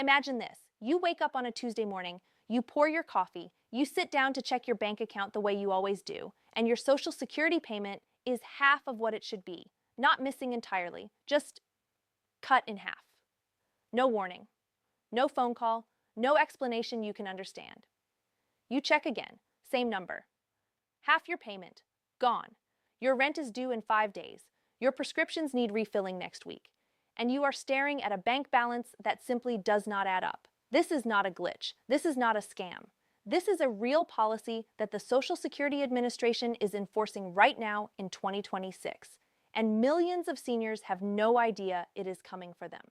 Imagine this. You wake up on a Tuesday morning, you pour your coffee, you sit down to check your bank account the way you always do, and your Social Security payment is half of what it should be. Not missing entirely, just cut in half. No warning, no phone call, no explanation you can understand. You check again, same number. Half your payment, gone. Your rent is due in 5 days. Your prescriptions need refilling next week. And you are staring at a bank balance that simply does not add up. This is not a glitch. This is not a scam. This is a real policy that the Social Security Administration is enforcing right now in 2026. And millions of seniors have no idea it is coming for them.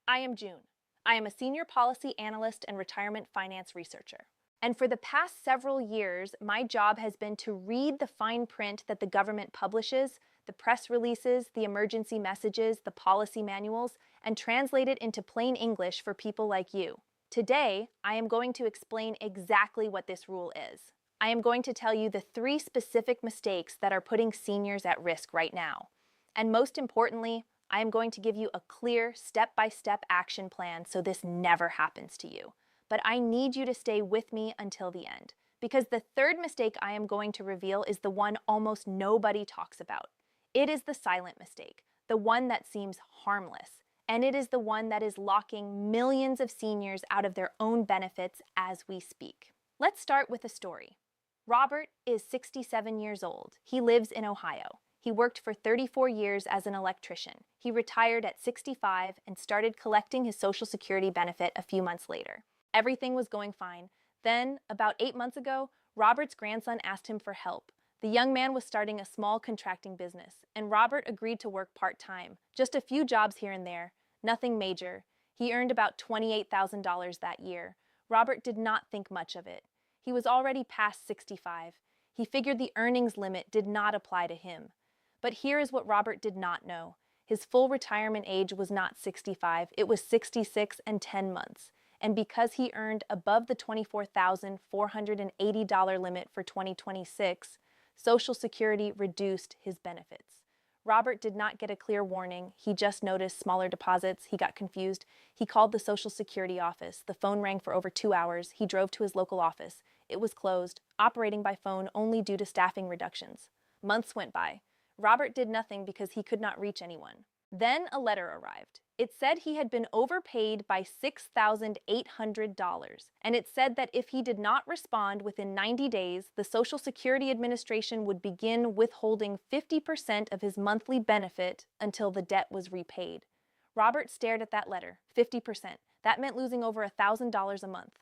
I am June. I am a senior policy analyst and retirement finance researcher. And for the past several years, my job has been to read the fine print that the government publishes, the press releases, the emergency messages, the policy manuals, and translate it into plain English for people like you. Today, I am going to explain exactly what this rule is. I am going to tell you the 3 specific mistakes that are putting seniors at risk right now. And most importantly, I am going to give you a clear step-by-step action plan so this never happens to you. But I need you to stay with me until the end, because the 3rd mistake I am going to reveal is the one almost nobody talks about. It is the silent mistake, the one that seems harmless, and it is the one that is locking millions of seniors out of their own benefits as we speak. Let's start with a story. Robert is 67 years old. He lives in Ohio. He worked for 34 years as an electrician. He retired at 65 and started collecting his Social Security benefit a few months later. Everything was going fine. Then, about 8 months ago, Robert's grandson asked him for help. The young man was starting a small contracting business, and Robert agreed to work part-time, just a few jobs here and there, nothing major. He earned about $28,000 that year. Robert did not think much of it. He was already past 65. He figured the earnings limit did not apply to him. But here is what Robert did not know. His full retirement age was not 65, it was 66 and 10 months. And because he earned above the $24,480 limit for 2026, Social Security reduced his benefits. Robert did not get a clear warning. He just noticed smaller deposits. He got confused. He called the Social Security office. The phone rang for over 2 hours. He drove to his local office. It was closed, operating by phone only due to staffing reductions. Months went by. Robert did nothing because he could not reach anyone. Then a letter arrived. It said he had been overpaid by $6,800, and it said that if he did not respond within 90 days, the Social Security Administration would begin withholding 50% of his monthly benefit until the debt was repaid. Robert stared at that letter. 50%. That meant losing over $1,000 a month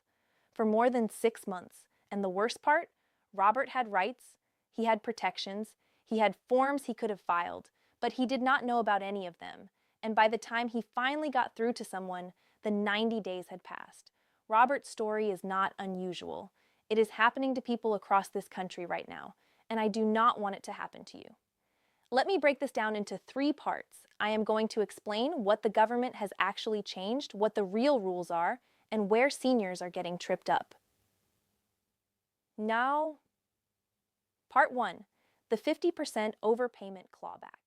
for more than 6 months. And the worst part? Robert had rights, he had protections, he had forms he could have filed, but he did not know about any of them. And by the time he finally got through to someone, the 90 days had passed. Robert's story is not unusual. It is happening to people across this country right now, and I do not want it to happen to you. Let me break this down into 3 parts. I am going to explain what the government has actually changed, what the real rules are, and where seniors are getting tripped up. Now, Part 1. The 50% overpayment clawback.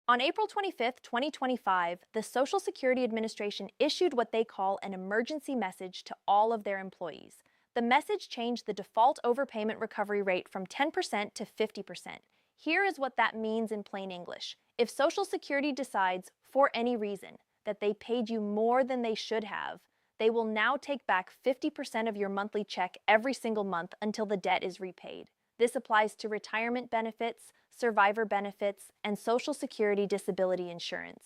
On April 25, 2025, the Social Security Administration issued what they call an emergency message to all of their employees. The message changed the default overpayment recovery rate from 10% to 50%. Here is what that means in plain English. If Social Security decides, for any reason, that they paid you more than they should have, they will now take back 50% of your monthly check every single month until the debt is repaid. This applies to retirement benefits, survivor benefits, and Social Security disability insurance.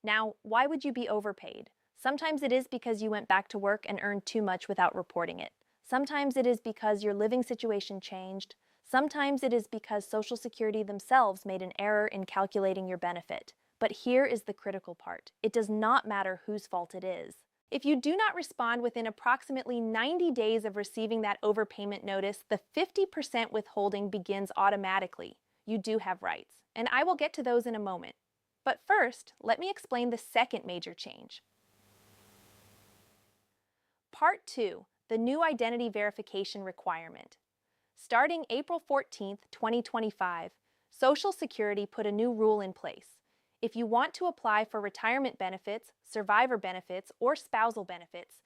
Now, why would you be overpaid? Sometimes it is because you went back to work and earned too much without reporting it. Sometimes it is because your living situation changed. Sometimes it is because Social Security themselves made an error in calculating your benefit. But here is the critical part. It does not matter whose fault it is. If you do not respond within approximately 90 days of receiving that overpayment notice, the 50% withholding begins automatically. You do have rights, and I will get to those in a moment. But first, let me explain the second major change. Part 2, the new identity verification requirement. Starting April 14, 2025, Social Security put a new rule in place. If you want to apply for retirement benefits, survivor benefits, or spousal benefits,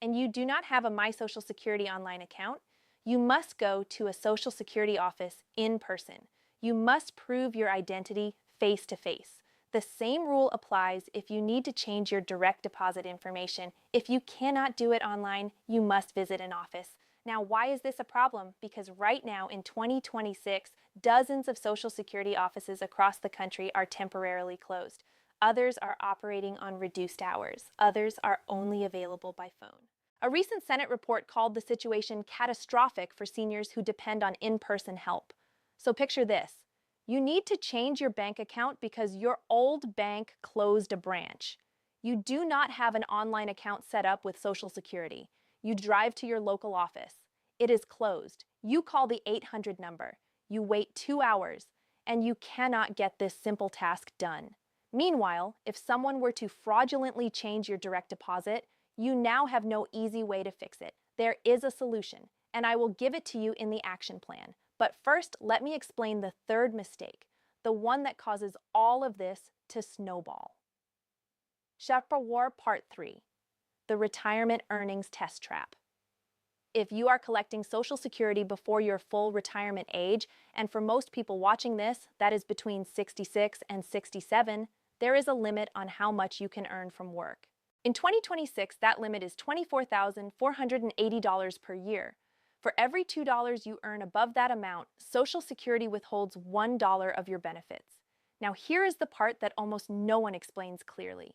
and you do not have a My Social Security online account, you must go to a Social Security office in person. You must prove your identity face to face. The same rule applies if you need to change your direct deposit information. If you cannot do it online, you must visit an office. Now, why is this a problem? Because right now in 2026, dozens of Social Security offices across the country are temporarily closed. Others are operating on reduced hours. Others are only available by phone. A recent Senate report called the situation catastrophic for seniors who depend on in-person help. So picture this. You need to change your bank account because your old bank closed a branch. You do not have an online account set up with Social Security. You drive to your local office. It is closed. You call the 800 number. You wait 2 hours, and you cannot get this simple task done. Meanwhile, if someone were to fraudulently change your direct deposit, you now have no easy way to fix it. There is a solution, and I will give it to you in the action plan. But first, let me explain the third mistake, the one that causes all of this to snowball. Chapter War Part 3, the Retirement Earnings Test Trap. If you are collecting Social Security before your full retirement age, and for most people watching this, that is between 66 and 67, there is a limit on how much you can earn from work. In 2026, that limit is $24,480 per year. For every $2 you earn above that amount, Social Security withholds $1 of your benefits. Now, here is the part that almost no one explains clearly.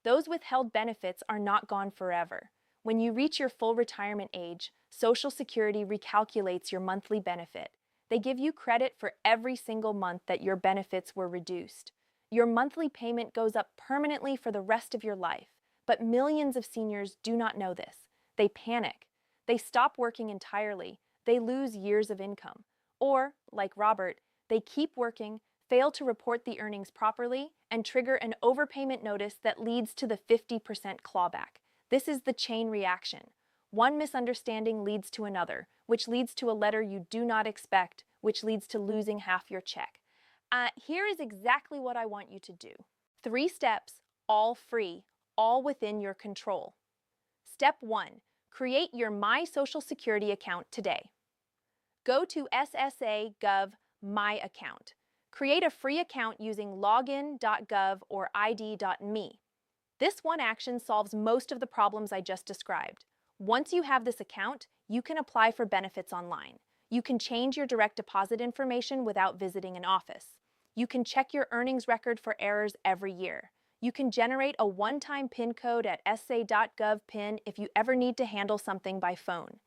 Those withheld benefits are not gone forever. When you reach your full retirement age, Social Security recalculates your monthly benefit. They give you credit for every single month that your benefits were reduced. Your monthly payment goes up permanently for the rest of your life. But millions of seniors do not know this. They panic. They stop working entirely. They lose years of income. Or, like Robert, they keep working, fail to report the earnings properly, and trigger an overpayment notice that leads to the 50% clawback. This is the chain reaction. One misunderstanding leads to another, which leads to a letter you do not expect, which leads to losing half your check. Here is exactly what I want you to do. 3 steps, all free, all within your control. Step 1. Create your My Social Security account today. Go to ssa.gov My Account. Create a free account using login.gov or id.me. This one action solves most of the problems I just described. Once you have this account, you can apply for benefits online. You can change your direct deposit information without visiting an office. You can check your earnings record for errors every year. You can generate a one-time PIN code at ssa.gov PIN if you ever need to handle something by phone.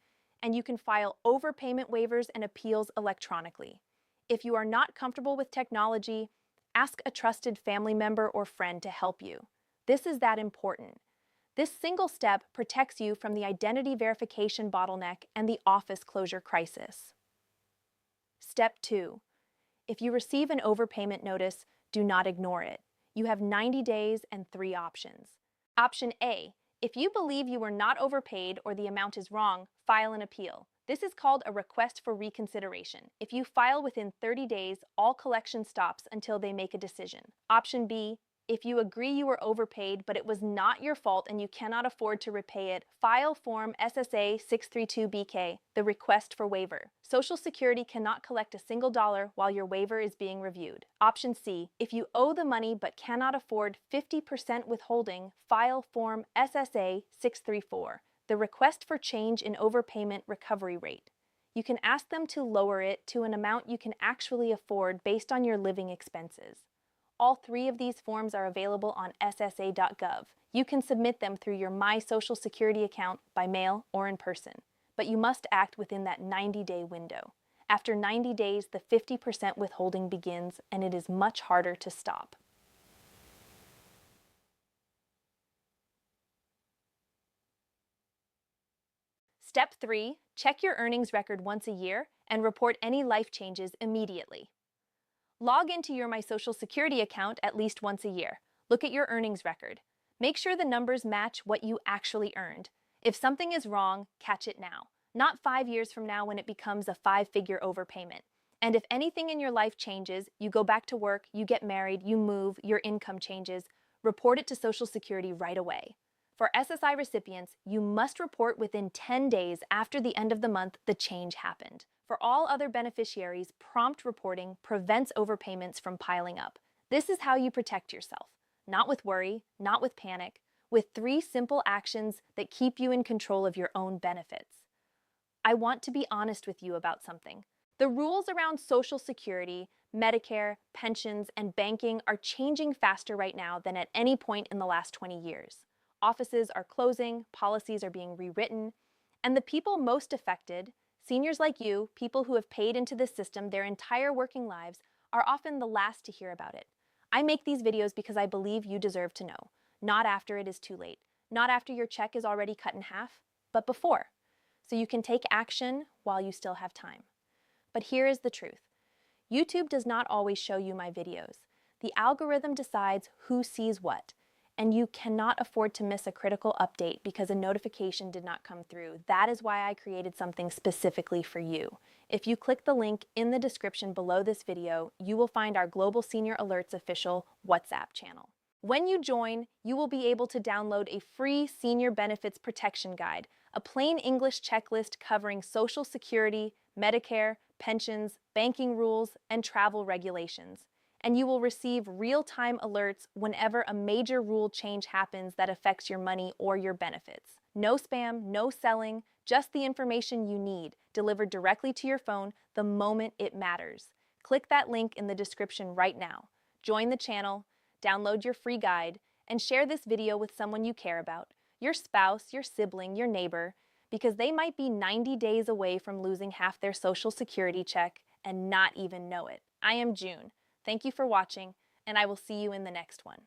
And you can file overpayment waivers and appeals electronically. If you are not comfortable with technology, ask a trusted family member or friend to help you. This is that important. This single step protects you from the identity verification bottleneck and the office closure crisis. Step 2. If you receive an overpayment notice, do not ignore it. You have 90 days and 3 options. Option A. If you believe you were not overpaid or the amount is wrong, file an appeal. This is called a request for reconsideration. If you file within 30 days, all collection stops until they make a decision. Option B. If you agree you were overpaid but it was not your fault and you cannot afford to repay it, file Form ssa.632BK, the request for waiver. Social Security cannot collect a single dollar while your waiver is being reviewed. Option C. If you owe the money but cannot afford 50% withholding, file Form ssa.634, the request for change in overpayment recovery rate. You can ask them to lower it to an amount you can actually afford based on your living expenses. All 3 of these forms are available on ssa.gov. You can submit them through your My Social Security account by mail or in person, but you must act within that 90-day window. After 90 days, the 50% withholding begins, and it is much harder to stop. Step 3. Check your earnings record once a year and report any life changes immediately. Log into your My Social Security account at least once a year. Look at your earnings record. Make sure the numbers match what you actually earned. If something is wrong, catch it now, not 5 years from now when it becomes a 5-figure overpayment. And if anything in your life changes, you go back to work, you get married, you move, your income changes, report it to Social Security right away. For SSI recipients, you must report within 10 days after the end of the month the change happened. For all other beneficiaries, prompt reporting prevents overpayments from piling up. This is how you protect yourself. Not with worry, not with panic, with 3 simple actions that keep you in control of your own benefits. I want to be honest with you about something. The rules around Social Security, Medicare, pensions, and banking are changing faster right now than at any point in the last 20 years. Offices are closing, policies are being rewritten, and the people most affected, seniors like you, people who have paid into this system their entire working lives, are often the last to hear about it. I make these videos because I believe you deserve to know, not after it is too late, not after your check is already cut in half, but before, so you can take action while you still have time. But here is the truth. YouTube does not always show you my videos. The algorithm decides who sees what, and you cannot afford to miss a critical update because a notification did not come through. That is why I created something specifically for you. If you click the link in the description below this video, you will find our Global Senior Alerts official WhatsApp channel. When you join, you will be able to download a free Senior Benefits Protection Guide, a plain English checklist covering Social Security, Medicare, pensions, banking rules, and travel regulations. And you will receive real-time alerts whenever a major rule change happens that affects your money or your benefits. No spam, no selling, just the information you need, delivered directly to your phone the moment it matters. Click that link in the description right now. Join the channel, download your free guide, and share this video with someone you care about, your spouse, your sibling, your neighbor, because they might be 90 days away from losing half their Social Security check and not even know it. I am June. Thank you for watching, and I will see you in the next one.